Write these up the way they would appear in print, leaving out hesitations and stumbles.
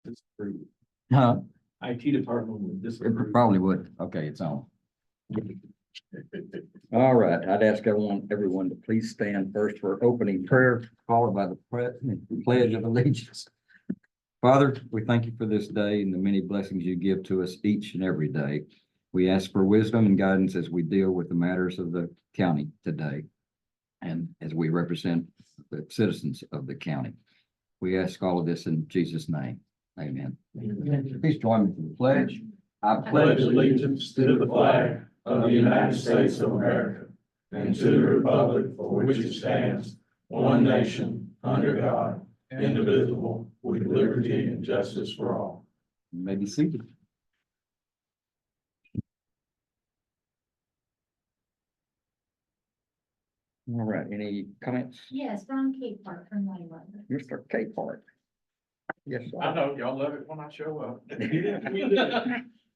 Disapprove. Huh? IT department would It disapprove. probably would. Okay, it's on. All right, I'd ask everyone to please stand first for opening prayer, followed by the pledge of allegiance. Father, we thank you for this day and the many blessings you give to us each and every day. We ask for wisdom and guidance as we deal with the matters of the county today, and as we represent the citizens of the county. We ask all of this in Jesus' name. Amen. Please join me for the pledge. I Pledge allegiance to the flag of the United States of America and to the republic for which it stands, one nation, under God, indivisible, with liberty and justice for all. You may be seated. All right, any comments? Yes, Ron Capehart from Layla. Mr. Capehart. Yes, I sir. know, y'all love it when I show up.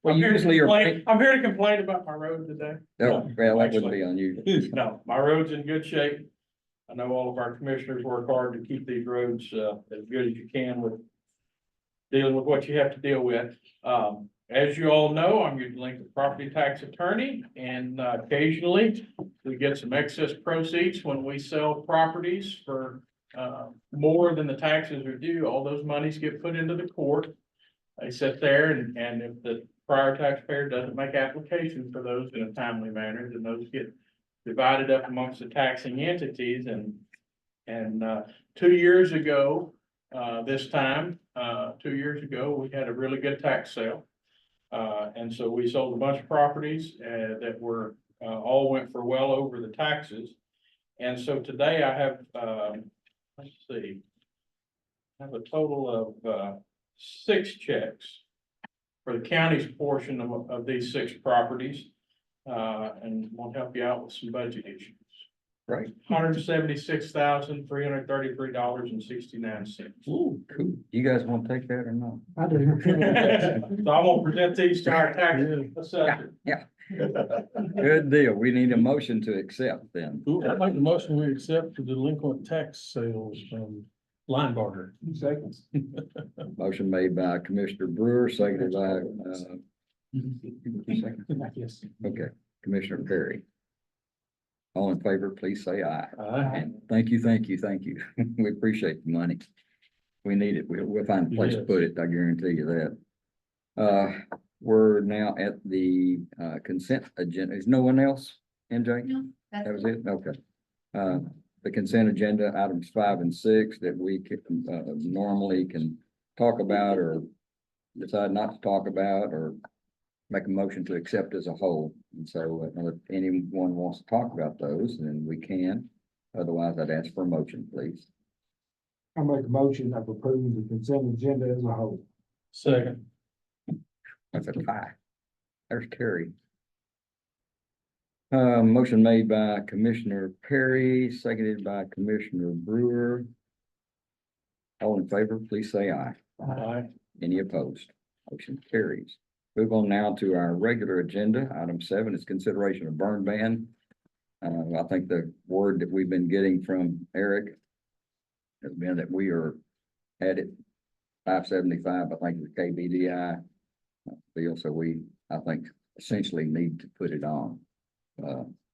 Well, I'm you here to usually are. complain- I'm here to complain about my road today. Oh, well, that wouldn't be unusual. No, my road's in good shape. I know all of our commissioners work hard to keep these roads, as good as you can with dealing with what you have to deal with. As you all know, I'm your delinquent property tax attorney, and occasionally we get some excess proceeds when we sell properties for more than the taxes are due. All those monies get put into the court. They sit there, and if the prior taxpayer doesn't make application for those in a timely manner, then those get divided up amongst the taxing entities. And 2 years ago, this time, 2 years ago, we had a really good tax sale. And so we sold a bunch of properties that were all went for well over the taxes. And so today I have, let's see, I have a total of 6 checks for the county's portion of these 6 properties. And we'll help you out with some budget issues. Right. $176,333.69. Ooh, cool. You guys want to take that or not? I do. So I'm gonna present these to our tax assessor. Good deal. We need a motion to accept then. I make the motion, we accept the delinquent tax sales from Linebarger. Seconds. Motion made by Commissioner Brewer, seconded by, Yes. okay, Commissioner Perry. All in favor, please say aye. Aye. And thank you, thank you, thank you. We appreciate the money. We need it. We'll find a place to put it. I guarantee you that. We're now at the consent agenda. Is no one else, MJ? No, That that's was it? Okay. The consent agenda, items 5 and 6 that we normally can talk about or decide not to talk about or make a motion to accept as a whole. And so if anyone wants to talk about those, then we can. Otherwise, I'd ask for a motion, please. I make a motion of approving the consent agenda as a whole. Second. That's a tie. There's Terry. Motion made by Commissioner Perry, seconded by Commissioner Brewer. All in favor, please say aye. Aye. Any opposed? Motion carries. Move on now to our regular agenda. Item 7 is consideration of burn ban. I think the word that we've been getting from Eric has been that we are at it 575, I think, the KBDI bill. So we, I think, essentially need to put it on.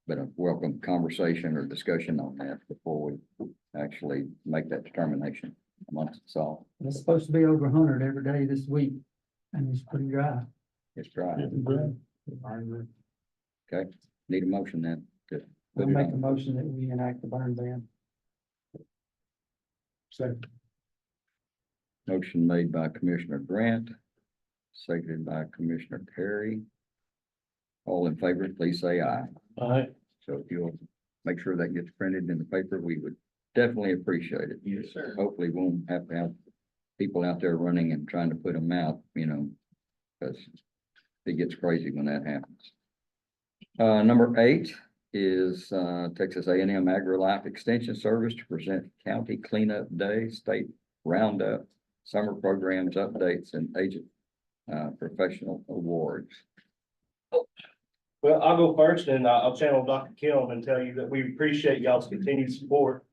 But a welcome conversation or discussion on that before we actually make that determination amongst us all. It's supposed to be over 100 every day this week, and it's pretty dry. It's dry. I Okay, need a motion then to I'll put it make a on. motion that we enact the burn ban. Second. Motion made by Commissioner Grant, seconded by Commissioner Perry. All in favor, please say aye. Aye. So if you'll make sure that gets printed in the paper, we would definitely appreciate it. Yes, sir. Hopefully we won't have to have people out there running and trying to put them out, because it gets crazy when that happens. Number 8 is Texas A&M Agri-Life Extension Service to present County Cleanup Day, State Roundup, Summer Programs Updates, and Agent Professional Awards. Well, I'll go first and I'll channel Dr. Killen and tell you that we appreciate y'all's continued support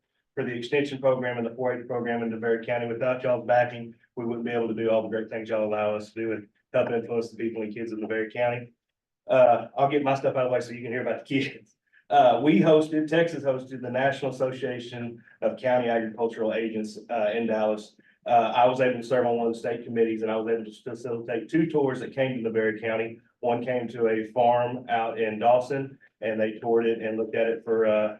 for the extension program and the 4-H program in Navarro County. Without y'all's backing, we wouldn't be able to do all the great things y'all allow us to do and help influence the people and kids of Navarro County. I'll get my stuff out of the way so you can hear about the kids. Texas hosted the National Association of County Agricultural Agents, in Dallas. I was able to serve on one of the state committees, and I was able to facilitate 2 tours that came to Navarro County. One came to a farm out in Dawson, and they toured it and looked at it for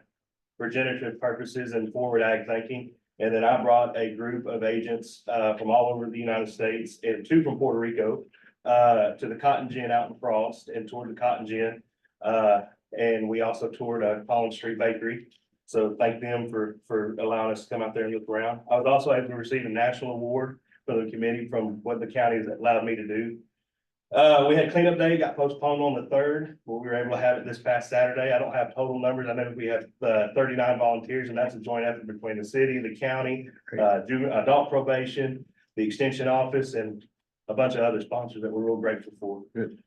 regenerative purposes and forward ag thinking. And then I brought a group of agents from all over the United States and 2 from Puerto Rico to the cotton gin out in Frost and toured the cotton gin. And we also toured Collins Street Bakery. So thank them for allowing us to come out there and look around. I was also able to receive a national award from the committee from what the county has allowed me to do. We had cleanup day, got postponed on the 3rd, but we were able to have it this past Saturday. I don't have total numbers. I know we have 39 volunteers, and that's a joint effort between the city, the county, adult probation, the extension office, and a bunch of other sponsors that we're real grateful for. Good.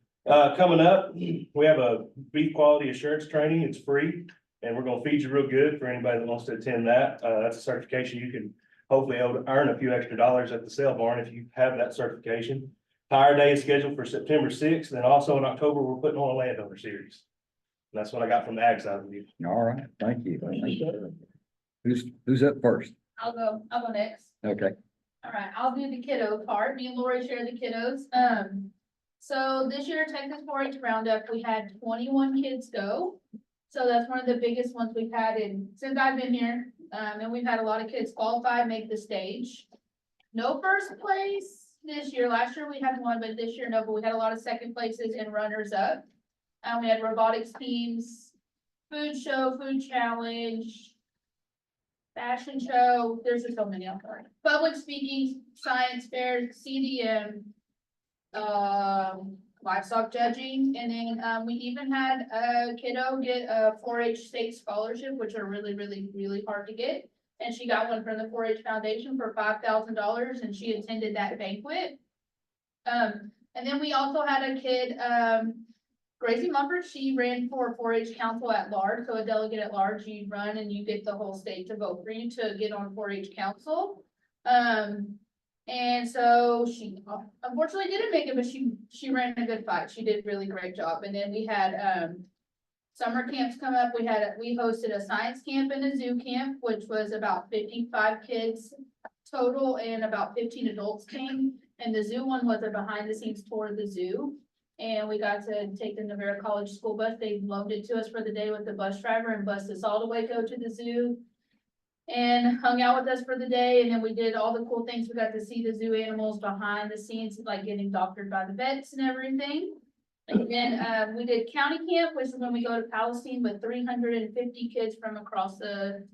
Coming up, we have a beef quality assurance training. It's free, and we're gonna feed you real good for anybody that wants to attend that. That's a certification you can hopefully earn a few extra dollars at the sale barn if you have that certification. Tire Day is scheduled for September 6th, and also in October, we're putting on a landowner series. And that's what I got from the ag side of you. All right, thank you. Who's up first? I'll go next. Okay, All right, I'll do the kiddo part. Me and Lori share the kiddos. So this year, Texas 4-H Roundup, we had 21 kids go. So that's one of the biggest ones we've had since I've been here. And we've had a lot of kids qualify, make the stage. No first place this year. Last year we had one, but this year no, but we had a lot of second places and runners up. We had robotics teams, food show, food challenge, fashion show. There's just so many out there. Public speaking, science fair, CDM, livestock judging, and then we even had a kiddo get a 4-H state scholarship, which are really, really, really hard to get. And she got one from the 4-H Foundation for $5,000, and she attended that banquet. And then we also had a kid, Gracie Mumford, she ran for 4-H council at large. So a delegate at large, you run and you get the whole state to vote for you to get on 4-H council. And so she unfortunately didn't make it, but she ran a good fight. She did a really great job. And then we had summer camps come up. We hosted a science camp and a zoo camp, which was about 55 kids total, and about 15 adults came. And the zoo one was a behind the scenes tour of the zoo. And we got to take the Navarro College school bus. They loaned it to us for the day with the bus driver and bused us all the way go to the zoo and hung out with us for the day. And then we did all the cool things. We got to see the zoo animals behind the scenes, like getting doctored by the vets and everything. And then we did county camp, which is when we go to Palestine with 350 kids from across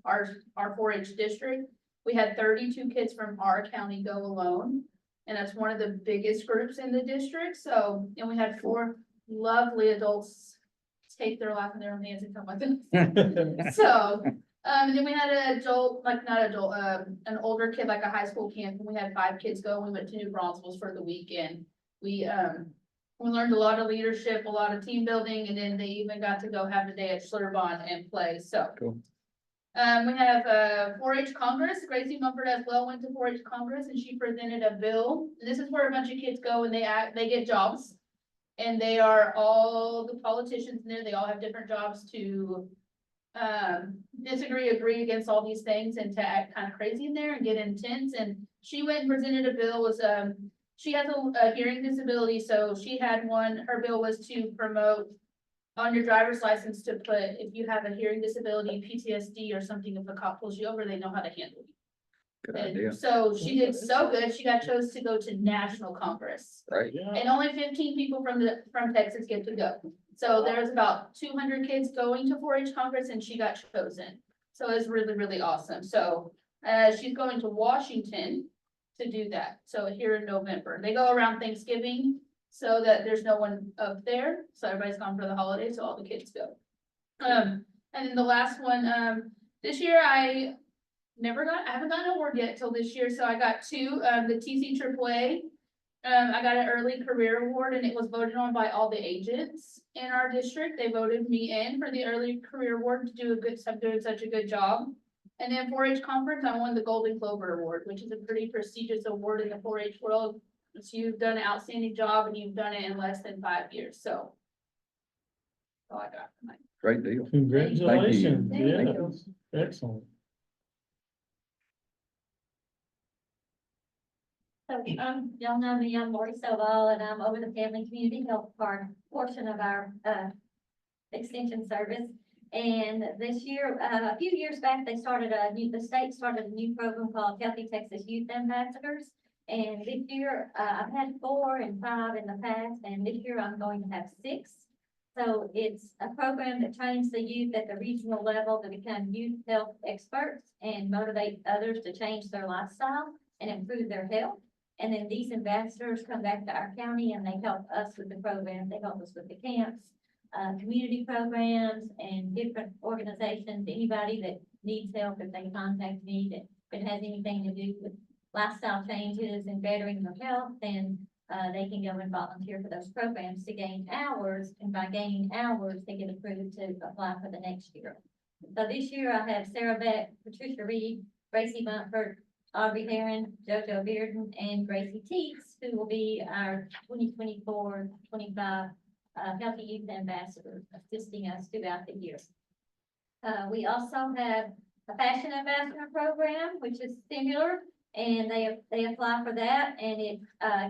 our 4-H district. We had 32 kids from our county go alone. And that's one of the biggest groups in the district. So, and we had 4 lovely adults take their life in their own hands and come with them. So, and then we had an older kid, like a high school camp, and we had 5 kids go. We went to New Braunfels for the weekend. We learned a lot of leadership, a lot of team building, and then they even got to go have the day at Schlitterbahn and play. So cool. We have a 4-H Congress. Gracie Mumford as well went to 4-H Congress, and she presented a bill. This is where a bunch of kids go and they get jobs, and they are all the politicians in there. They all have different jobs to disagree, agree against all these things, and to act kind of crazy in there and get intense. And she went and presented a bill. She has a hearing disability, so she had one. Her bill was to promote on your driver's license to put, if you have a hearing disability, PTSD or something, if a cop pulls you over, they know how to handle you. Good And idea. so she did so good. She got chose to go to National Congress, Right. and only 15 people from Texas get to go. So there's about 200 kids going to 4-H Congress, and she got chosen. So it's really, really awesome. So she's going to Washington to do that. So here in November, they go around Thanksgiving so that there's no one up there. So everybody's gone for the holidays, so all the kids go. And then the last one, this year I haven't gotten an award yet till this year. So I got 2, the TC AAA. I got an early career award, and it was voted on by all the agents in our district. They voted me in for the early career award to do doing such a good job. And then 4-H conference, I won the Golden Clover Award, which is a pretty prestigious award in the 4-H world. It's you've done an outstanding job and you've done it in less than 5 years, so. That's all I got tonight. Great deal. Congratulations, Thank you. yes, excellent. So, y'all know me, I'm Lori Stovall, and I'm over the Family Community Health portion of our, extension service. And this year, a few years back, the state started a new program called Healthy Texas Youth Ambassadors. And this year, I've had 4 and 5 in the past, and this year I'm going to have 6. So it's a program that trains the youth at the regional level to become youth health experts and motivate others to change their lifestyle and improve their health. And then these ambassadors come back to our county and they help us with the program. They help us with the camps, community programs, and different organizations. Anybody that needs help, if they contact me, that if it has anything to do with lifestyle changes and bettering their health, then they can go and volunteer for those programs to gain hours. And by gaining hours, they get approved to apply for the next year. So this year I have Sarah Beck, Patricia Reed, Gracie Mumford, Aubrey Heron, JoJo Bearden, and Gracie Teets, who will be our 2024-25 Healthy Youth Ambassadors, assisting us throughout the year. We also have a Fashion Ambassador program, which is similar, and they apply for that, and it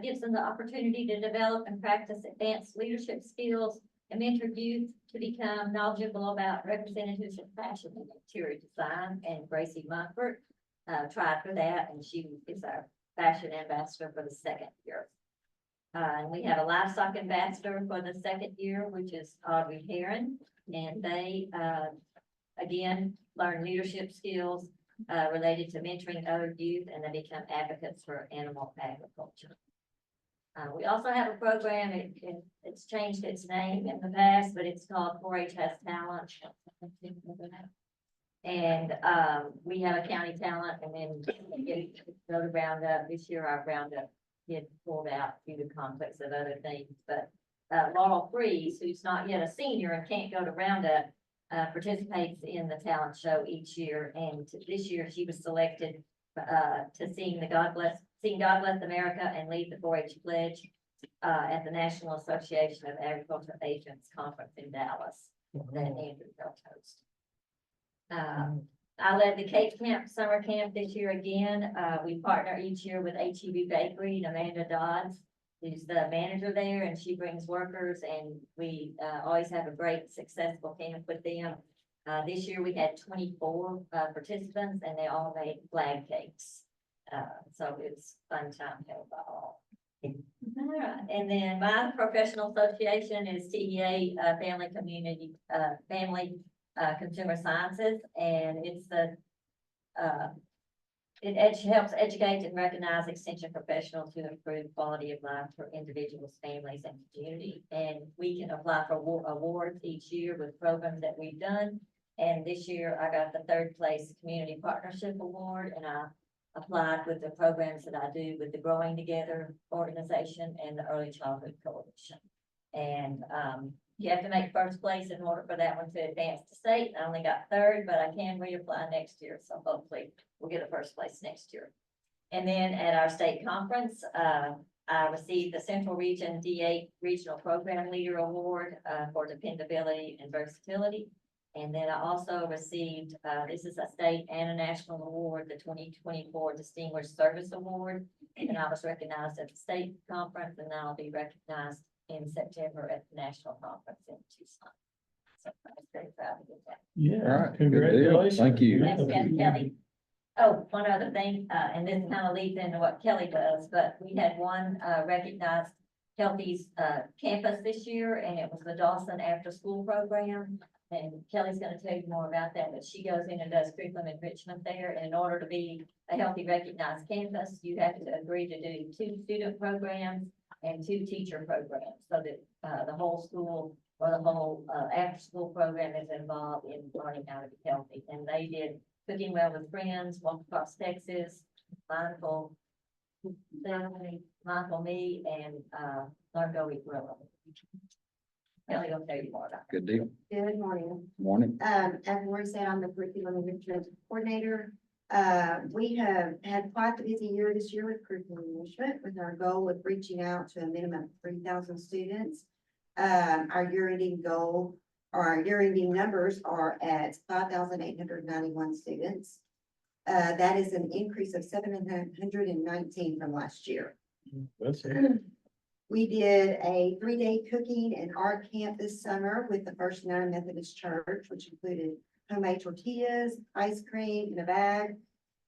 gives them the opportunity to develop and practice advanced leadership skills and mentor youth to become knowledgeable about representatives in fashion and interior design. And Gracie Mumford tried for that, and she is our fashion ambassador for the 2nd year. And we have a livestock ambassador for the 2nd year, which is Aubrey Heron, and they again learn leadership skills related to mentoring other youth, and they become advocates for animal agriculture. We also have a program, it's changed its name in the past, but it's called 4-H Has Talent. And we have a county talent, and then go to roundup. This year our roundup get pulled out due to conflicts of other things, but Laurel Freeze, who's not yet a senior and can't go to roundup, participates in the talent show each year, and this year she was selected to sing God Bless America and lead the 4-H pledge at the National Association of Agricultural Agents Conference in Dallas that Andrew helped host. I led the Cape Camp Summer Camp this year again. We partner each year with HEB Bakery and Amanda Dodds, who's the manager there, and she brings workers, and we always have a great successful camp with them. This year we had 24 participants, and they all made flag cakes. So it's fun time held by all. All right, and then my professional association is TEA Family Consumer Sciences, and it's the helps educate and recognize extension professionals to improve quality of life for individuals, families, and community. And we can apply for awards each year with programs that we've done. And this year I got the 3rd place Community Partnership Award, and I applied with the programs that I do with the Growing Together organization and the Early Childhood Coalition. And you have to make 1st place in order for that one to advance to state. I only got 3rd, but I can reapply next year, so hopefully we'll get a 1st place next year. And then at our state conference, I received the Central Region D8 Regional Program Leader Award for dependability and versatility. And then I also received, this is a state and a national award, the 2024 Distinguished Service Award. And I was recognized at the state conference, and I'll be recognized in September at the national conference in Tucson. So I was very proud to get that. Yeah, All right, good deal. congratulations. Thank you. Thanks, Kelly. Oh, one other thing, and this kind of leads into what Kelly does, but we had one recognized Healthy's campus this year, and it was the Dawson After School Program. And Kelly's going to tell you more about that, but she goes in and does curriculum enrichment there. And in order to be a Healthy recognized campus, you have to agree to do 2 student programs and 2 teacher programs, so that the whole school or the whole after-school program is involved in learning how to be healthy. And they did Cooking Well with Friends, Walk Across Texas, Mindful Me, and Learn, Go, Eat, Grow. Kelly will tell you more about Good deal. Good morning. Morning. As Lori said, I'm the curriculum enrichment coordinator. We have had quite the busy year this year with curriculum enrichment, with our goal of reaching out to a minimum of 3,000 students. Our year-ending goal, or our year-ending numbers are at 5,891 students. That is an increase of 719 from last year. That's We did a 3-day cooking and art camp this summer with the First United Methodist Church, which included homemade tortillas, ice cream in a bag.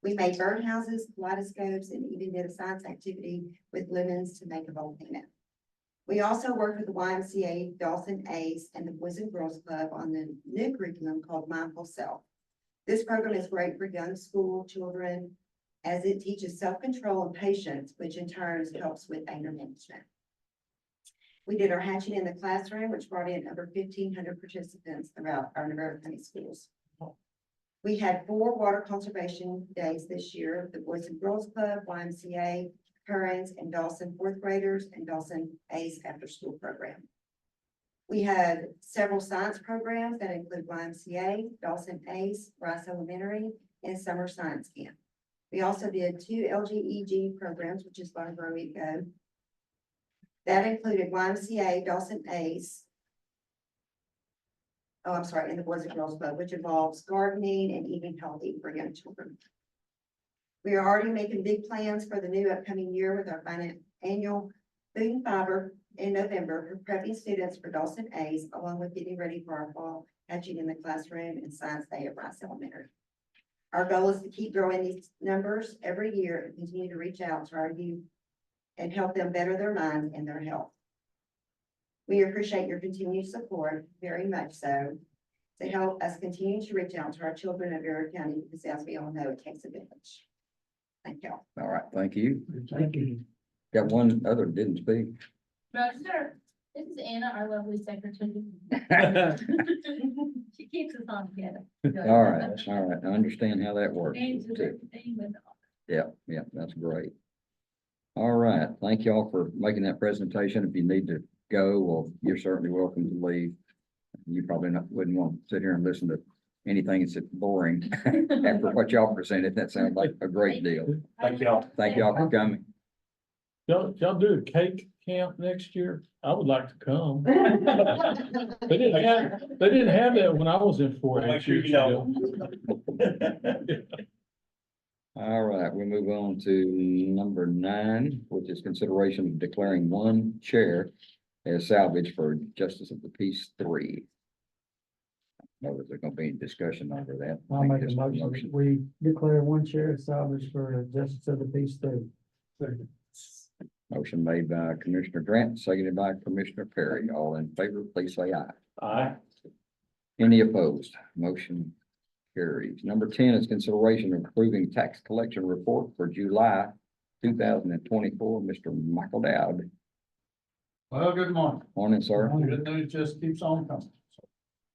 We made birdhouses, kaleidoscopes, and even did a science activity with lemons to make a volcano. We also worked with the YMCA Dawson Ace and the Boys and Girls Club on the new curriculum called Mindful Self. This program is great for young school children as it teaches self-control and patience, which in turn helps with anger management. We did our hatching in the classroom, which brought in over 1,500 participants throughout our Navarro County schools. We had 4 water conservation days this year, the Boys and Girls Club, YMCA, Currents, and Dawson 4th graders, and Dawson Ace after school program. We had several science programs that include YMCA, Dawson Ace, Rice Elementary, and Summer Science Camp. We also did 2 LGEG programs, which is Learn, Grow, Eat, Go. That included YMCA, Dawson Ace. Oh, I'm sorry, and the Boys and Girls Club, which involves gardening and eating healthy for young children. We are already making big plans for the new upcoming year with our annual Food and Fiber in November for prepping students for Dawson Ace, along with getting ready for our fall hatching in the classroom and Science Day at Rice Elementary. Our goal is to keep growing these numbers every year and continue to reach out to our youth and help them better their minds and their health. We appreciate your continued support, very much so, to help us continue to reach out to our children of Navarro County, because as we all know, it takes a village. Thank you. All right, thank you. Thank you. Got one other that didn't speak. Roger, this is Anna, our lovely secretary. She keeps us on together. All right, I understand how that works. And to too. the thing with all. Yeah, that's great. All right, thank y'all for making that presentation. If you need to go, well, you're certainly welcome to leave. You probably wouldn't want to sit here and listen to anything that's boring after what y'all presented. That sounds like a great deal. Thank y'all. Thank y'all for coming. Y'all do a cake camp next year? I would like to come. They didn't have that when I was in We'll 4-H. make sure you know. All right, we move on to number 9, which is consideration of declaring one chair as salvage for Justice of the Peace 3. Know that there's gonna be any discussion over that. I I'll think make a just motion. We declare one chair as salvage for Justice of the Peace 3. Motion made by Commissioner Grant, seconded by Commissioner Perry. All in favor, please say aye. Aye. Any opposed? Motion carries. Number 10 is consideration of approving tax collection report for July 2024. Mr. Michael Dowd. Well, good morning. Morning, sir. Good news just keeps on coming.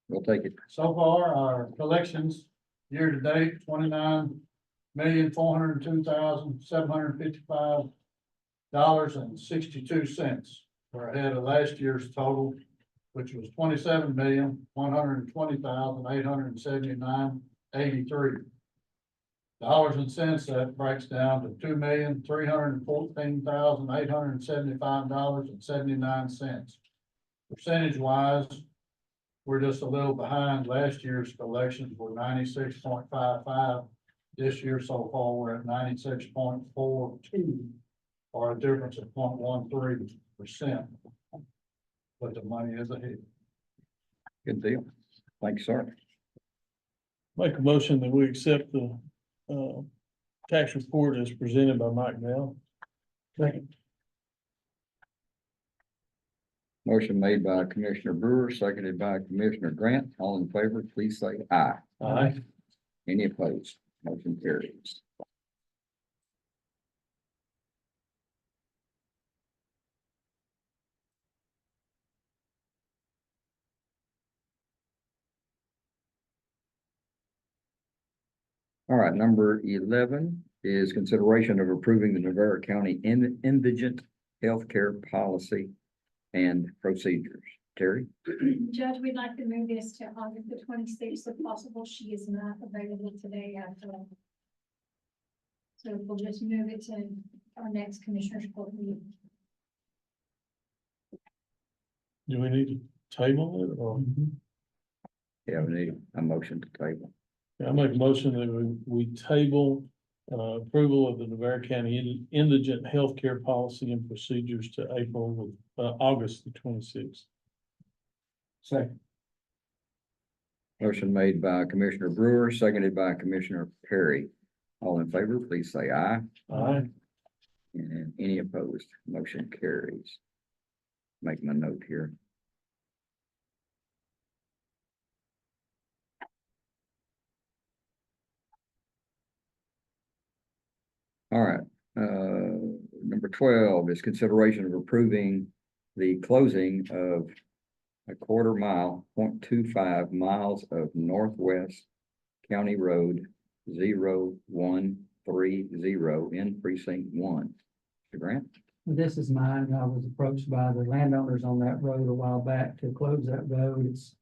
We'll take it. So far, our collections year to date, $29,402,755.62. We're ahead of last year's total, which was $27,120,879.83. Dollars and cents, that breaks down to $2,314,875.79. Percentage wise, we're just a little behind. Last year's collections were 96.55. This year so far, we're at 96.42, or a difference of 0.13%. But the money is ahead. Good deal. Thank you, sir. Make a motion that we accept the tax report as presented by Mike Bell. Second. Motion made by Commissioner Brewer, seconded by Commissioner Grant. All in favor, please say aye. Aye. Any opposed? Motion carries. All right, number 11 is consideration of approving the Navarro County indigent healthcare policy and procedures. Terry? Judge, we'd like to move this to August the 26th if possible. She is not available today after. So we'll just move it to our next Commissioners Court meeting. Do we need to table it or? Yeah, we need a motion to table. I make a motion that we table approval of the Navarro County Indigent Healthcare Policy and Procedures to August the 26th. Second. Motion made by Commissioner Brewer, seconded by Commissioner Perry. All in favor, please say aye. Aye. And any opposed, motion carries. Make my note here. All right, number 12 is consideration of approving the closing of a 0.25 miles of Northwest County Road 0130 in precinct 1. Mr. Grant? This is mine. I was approached by the landowners on that road a while back to close that road. It's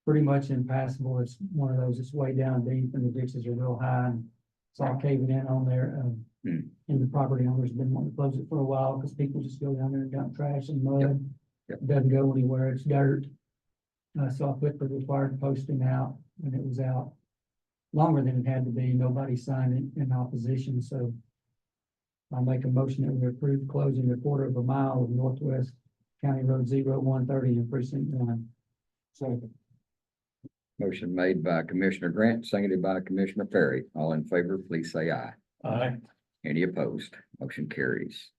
pretty much impassable. It's one of those, it's way down deep and the ditches are real high and it's all caving in on there. And the property owner's been wanting to close it for a while because people just go down there and dump trash and mud. Yep. It doesn't go anywhere. It's dirt. So I put the required posting out and it was out longer than it had to be. Nobody signed it in opposition, so I'll make a motion that we approve closing a 1/4 mile of Northwest County Road 0130 in precinct 1. Second. Motion made by Commissioner Grant, seconded by Commissioner Perry. All in favor, please say aye. Aye. Any opposed? Motion carries.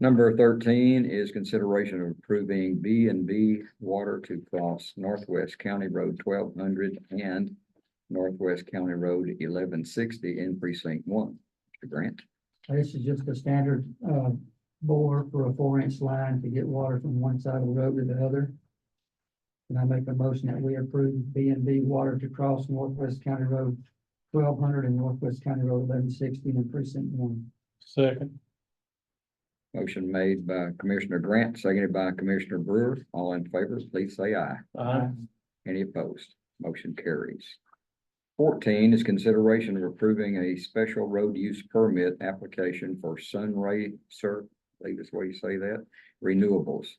Number 13 is consideration of approving B&B water to cross Northwest County Road 1200 and Northwest County Road 1160 in precinct 1. Mr. Grant? This is just a standard bore for a 4-inch line to get water from one side of the road to the other. And I make a motion that we approve B&B water to cross Northwest County Road 1200 and Northwest County Road 1160 in precinct 1. Second. Motion made by Commissioner Grant, seconded by Commissioner Brewer. All in favor, please say aye. Aye. Any opposed? Motion carries. 14 is consideration of approving a special road use permit application for Sunray, I believe that's the way you say that, renewables,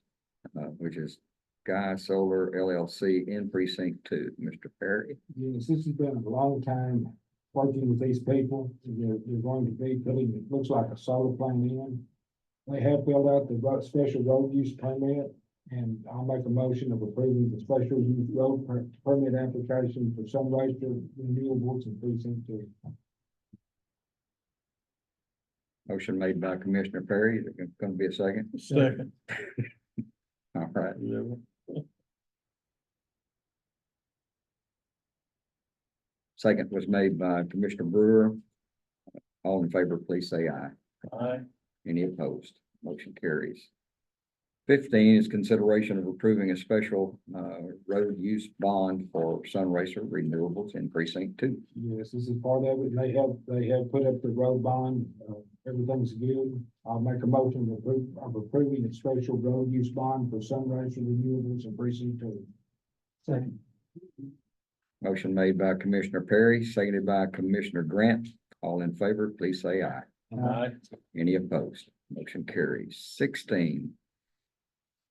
which is Guy Solar LLC in precinct 2. Mr. Perry? Yes, this has been a long time working with these people. They're going to be putting, it looks like a solar plant in. They have filled out the special road use permit, and I'll make a motion of approving the special use road permit application for Sunrise Renewables in precinct 2. Motion made by Commissioner Perry. Is there going to be a second? Second. All right. Second was made by Commissioner Brewer. All in favor, please say aye. Aye. Any opposed? Motion carries. 15 is consideration of approving a special road use bond for Sunracer Renewables in precinct 2. Yes, this is part of it. They have put up the road bond. Everything's good. I'll make a motion of approving a special road use bond for Sunrise Renewables in precinct 2. Second. Motion made by Commissioner Perry, seconded by Commissioner Grant. All in favor, please say aye. Aye. Any opposed? Motion carries. 16.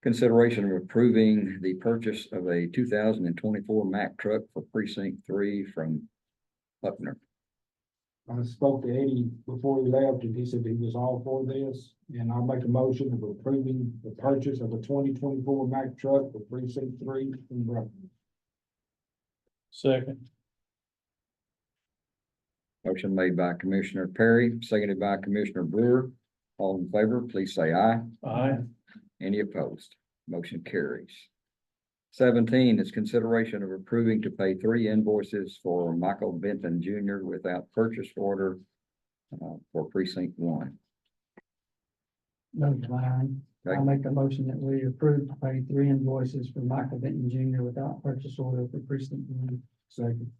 Consideration of approving the purchase of a 2024 Mack truck for precinct 3 from Buckner. I spoke to Eddie before he left, and he said he was all for this, and I'll make a motion of approving the purchase of a 2024 Mack truck for precinct 3 in Bruckner. Second. Motion made by Commissioner Perry, seconded by Commissioner Brewer. All in favor, please say aye. Aye. Any opposed? Motion carries. 17 is consideration of approving to pay 3 invoices for Michael Benton Jr. without purchase order for precinct 1. Those line. Okay. I'll make a motion that we approve to pay 3 invoices for Michael Benton Jr. without purchase order for precinct 1. Second.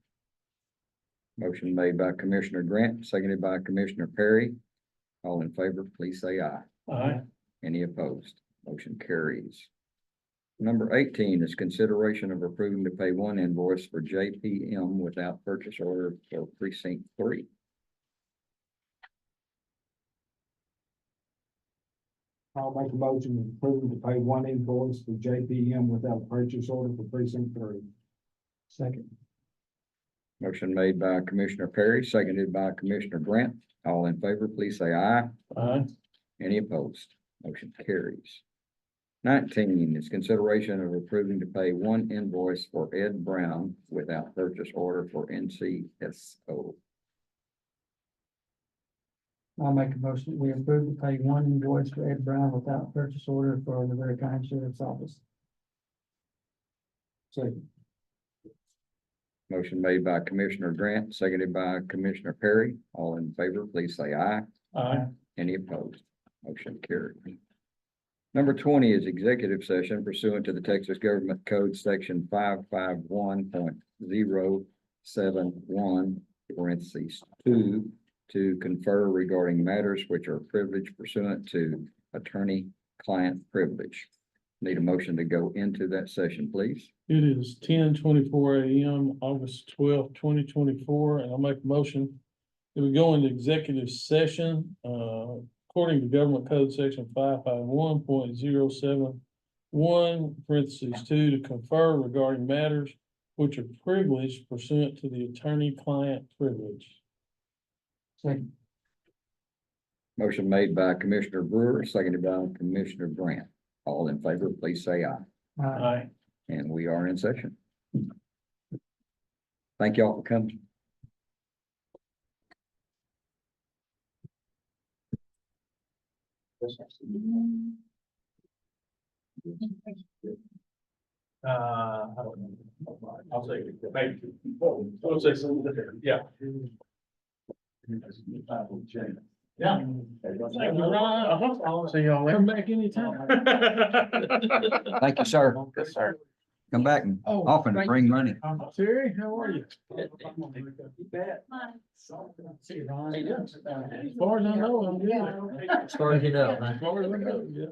Motion made by Commissioner Grant, seconded by Commissioner Perry. All in favor, please say aye. Aye. Any opposed? Motion carries. Number 18 is consideration of approving to pay one invoice for JPM without purchase order for precinct 3. I'll make a motion to approve to pay one invoice for JPM without purchase order for precinct 3. Second. Motion made by Commissioner Perry, seconded by Commissioner Grant. All in favor, please say aye. Aye. Any opposed? Motion carries. 19 is consideration of approving to pay one invoice for Ed Brown without purchase order for NCSO. I'll make a motion, we approve to pay one invoice for Ed Brown without purchase order for the Navarro County Sheriff's Office. Second. Motion made by Commissioner Grant, seconded by Commissioner Perry. All in favor, please say aye. Aye. Any opposed? Motion carried. Number 20 is executive session pursuant to the Texas Government Code Section 551.071, parentheses 2, to confer regarding matters which are privileged pursuant to attorney-client privilege. Need a motion to go into that session, please. It is 10:24 a.m., August 12th, 2024, and I'll make a motion that we go into executive session, according to Government Code Section 551.071, parentheses 2, to confer regarding matters which are privileged pursuant to the attorney-client privilege. Second. Motion made by Commissioner Brewer, seconded by Commissioner Grant. All in favor, please say aye. Aye. And we are in session. Thank y'all for coming. I don't know. I'll say, maybe. I'll say something different, yeah. Yeah. See y'all. Come back anytime. Thank you, sir. Yes, sir. Come back and often to bring money. Terry, how are you? You bet. See you, Ron. As far as I know, I'm good. As far as you know. As far as I know, yeah.